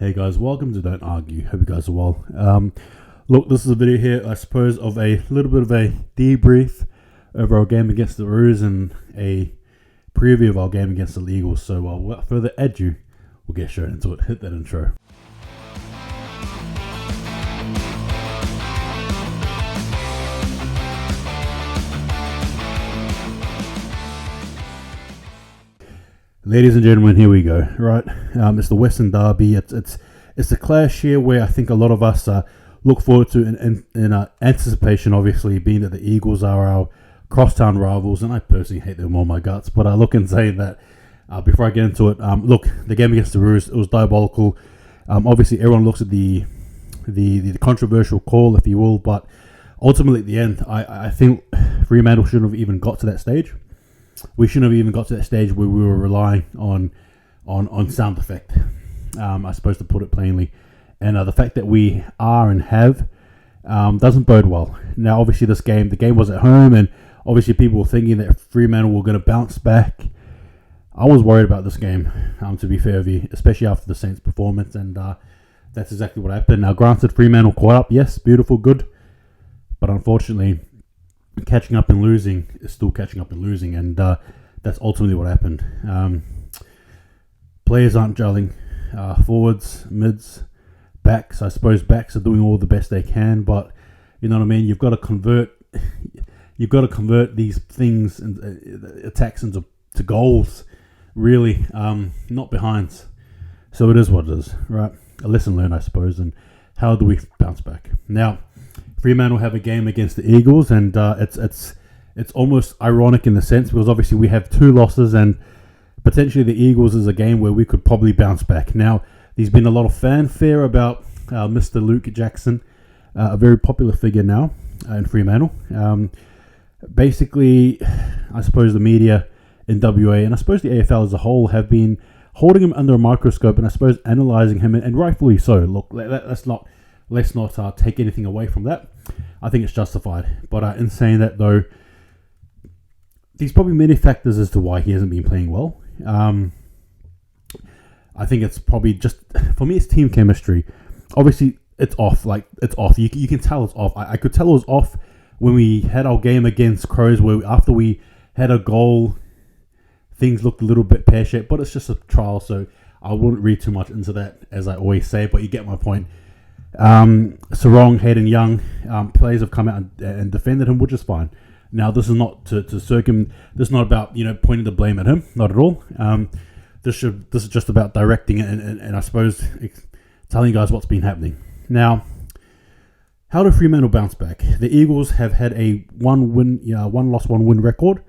Hey guys, welcome to Don't Argue. Hope you guys are well. Look, this is a video here, I suppose, of a little bit of a debrief over our game against the Roos and a preview of our game against the Eagles. So without further ado, we'll get straight into it. Hit that intro. Ladies and gentlemen, here we go. Right, it's the Western Derby. It's a clash here where I think a lot of us look forward to in anticipation. Obviously, being that the Eagles are our crosstown rivals, and I personally hate them with all my guts. But I look and say that before I get into it, look, the game against the Roos, it was diabolical. Obviously, everyone looks at the controversial call, if you will, but ultimately at the end, I think Fremantle shouldn't have even got to that stage. We shouldn't have even got to that stage where we were relying on sound effect, I suppose, to put it plainly. And the fact that we are and have doesn't bode well. Now, obviously, the game was at home, and obviously people were thinking that Fremantle were going to bounce back. I was worried about this game, to be fair with you, especially after the Saints' performance, and that's exactly what happened. Now, granted, Fremantle caught up, yes, beautiful, good, but unfortunately, catching up and losing is still catching up and losing, and that's ultimately what happened. Players aren't gelling. Forwards, mids, backs. I suppose backs are doing all the best they can, but you know what I mean. You've got to convert these things and attacks into goals. Really, not behinds. So it is what it is, right? A lesson learned, I suppose. And how do we bounce back now? Fremantle have a game against the Eagles, and it's almost ironic in the sense because obviously we have 2 losses, and potentially the Eagles is a game where we could probably bounce back. Now, there's been a lot of fanfare about Mr. Luke Jackson, a very popular figure now in Fremantle. Basically, I suppose the media in WA and I suppose the AFL as a whole have been holding him under a microscope and I suppose analysing him, and rightfully so. Look, let's not take anything away from that. I think it's justified. But in saying that, though, there's probably many factors as to why he hasn't been playing well. I think it's probably just, for me, it's team chemistry. Obviously, it's off. It's off. You can tell it's off. I could tell it was off when we had our game against Crows, where after we had a goal, things looked a little bit pear-shaped. But it's just a trial, so I wouldn't read too much into that, as I always say. But you get my point. Sarong, Hayden Young, players have come out and defended him, which is fine. Now, this is not to this is not about pointing the blame at him, not at all. This is just about directing it and I suppose telling you guys what's been happening. Now, how do Fremantle bounce back? The Eagles have had a 1 loss, 1 win record,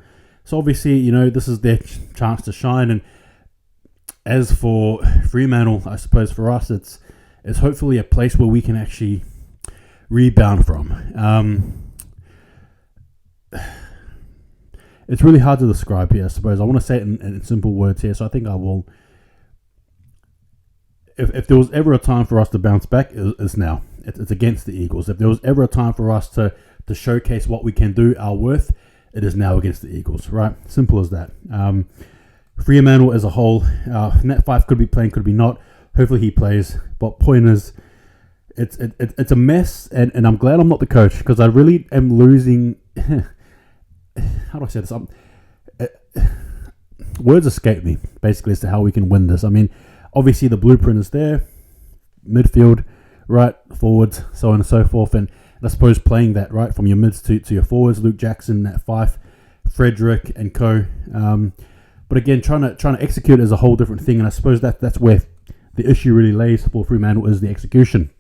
so obviously this is their chance to shine. And as for Fremantle, I suppose for us it's hopefully a place where we can actually rebound from. It's really hard to describe here, I suppose. I want to say it in simple words here, so I think I will. If there was ever a time for us to bounce back, it's now. It's against the Eagles. If there was ever a time for us to showcase what we can do, our worth, it is now against the Eagles, right? Simple as that. Fremantle as a whole, Nat 5 could be playing, could be not. Hopefully he plays. But point is, it's a mess, and I'm glad I'm not the coach because I really am losing. How do I say this? Words escape me, basically, as to how we can win this. I mean, obviously the blueprint is there, midfield, right, forwards, so on and so forth, and I suppose playing that, right, from your mids to your forwards, Luke Jackson, Nat Fife, Frederick, and co. But again, trying to execute is a whole different thing, and I suppose that's where the issue really lays for Fremantle is the execution.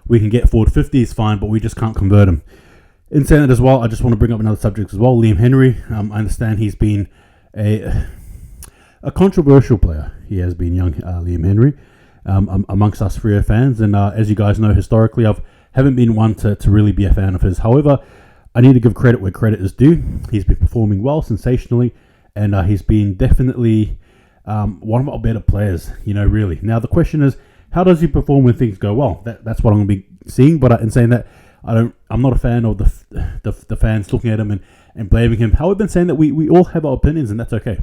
We can get forward 50s fine, but we just can't convert them. In saying that as well, I just want to bring up another subject as well. Liam Henry, I understand he's been a controversial player. He has been young, Liam Henry, amongst us Freo fans. And as you guys know, historically, I haven't been one to really be a fan of his. However, I need to give credit where credit is due. He's been performing well, sensationally, and he's been definitely one of our better players, really. Now, the question is, how does he perform when things go well? That's what I'm going to be seeing. But in saying that, I'm not a fan of the fans looking at him and blaming him. However, I've been saying that we all have our opinions, and that's okay.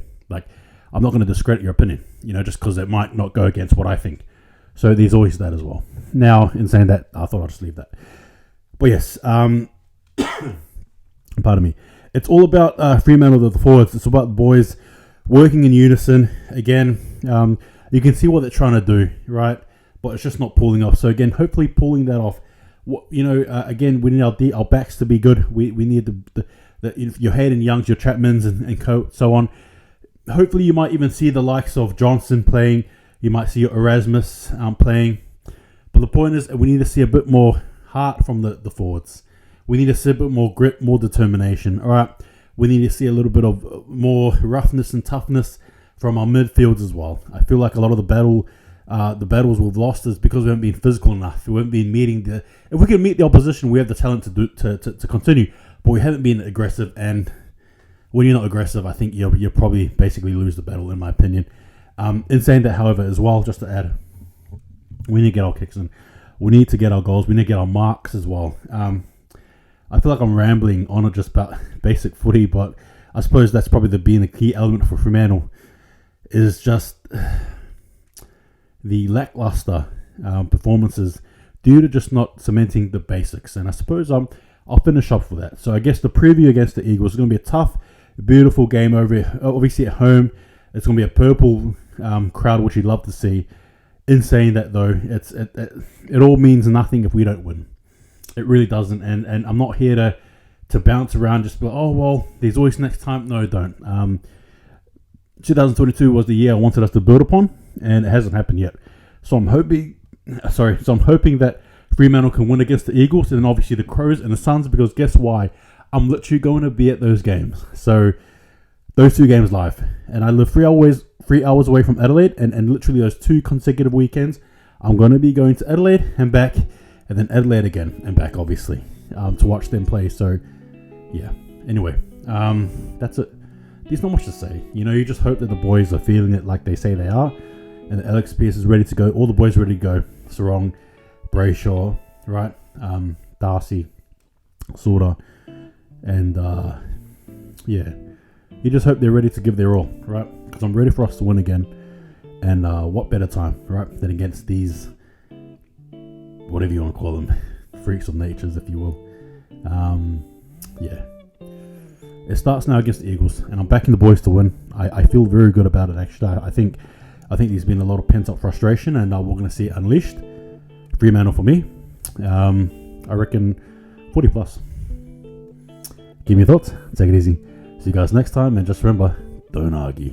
I'm not going to discredit your opinion, just because it might not go against what I think. So there's always that as well. Now, in saying that, I thought I'd just leave that. But yes, pardon me. It's all about Fremantle, the forwards. It's about the boys working in unison. Again, you can see what they're trying to do, right? But it's just not pulling off. So again, hopefully pulling that off. Again, we need our backs to be good. We need your Hayden Youngs, your Chapmans, and so on. Hopefully, you might even see the likes of Johnson playing. You might see your Erasmus playing. But the point is, we need to see a bit more heart from the forwards. We need to see a bit more grit, more determination. All right, we need to see a little bit of more roughness and toughness from our midfields as well. I feel like a lot of the battles we've lost is because we haven't been physical enough. We haven't been meeting if we can meet the opposition, we have the talent to continue. But we haven't been aggressive, and when you're not aggressive, I think you probably basically lose the battle, in my opinion. In saying that, however, as well, just to add, we need to get our kicks in. We need to get our goals. We need to get our marks as well. I feel like I'm rambling on it just about basic footy, but I suppose that's probably being the key element for Fremantle is just the lackluster performances due to just not cementing the basics. And I suppose I'll finish up for that. So I guess the preview against the Eagles is going to be a tough, beautiful game over, obviously at home. It's going to be a purple crowd, which you'd love to see. In saying that, though, it all means nothing if we don't win. It really doesn't. And I'm not here to bounce around, just be like, oh, well, there's always next time. No, don't. 2022 was the year I wanted us to build upon, and it hasn't happened yet. So I'm hoping that Fremantle can win against the Eagles, and then obviously the Crows and the Suns, because guess why? I'm literally going to be at those games. So those two games live. And I live 3 hours away from Adelaide, and literally those 2 consecutive weekends, I'm going to be going to Adelaide and back, and then Adelaide again and back, obviously, to watch them play. So, yeah. Anyway, that's it. There's not much to say. You just hope that the boys are feeling it like they say they are, and that Alex Pearce is ready to go. All the boys are ready to go. Sarong, Brayshaw, right? Darcy, Sorta, and yeah. You just hope they're ready to give their all, right? Because I'm ready for us to win again. And what better time, right, than against these, whatever you want to call them, freaks of natures, if you will. Yeah. It starts now against the Eagles, and I'm backing the boys to win. I feel very good about it, actually. I think there's been a lot of pent-up frustration, and we're going to see it unleashed. Fremantle for me. I reckon 40 plus. Give me your thoughts. Take it easy. See you guys next time, and just remember, don't argue.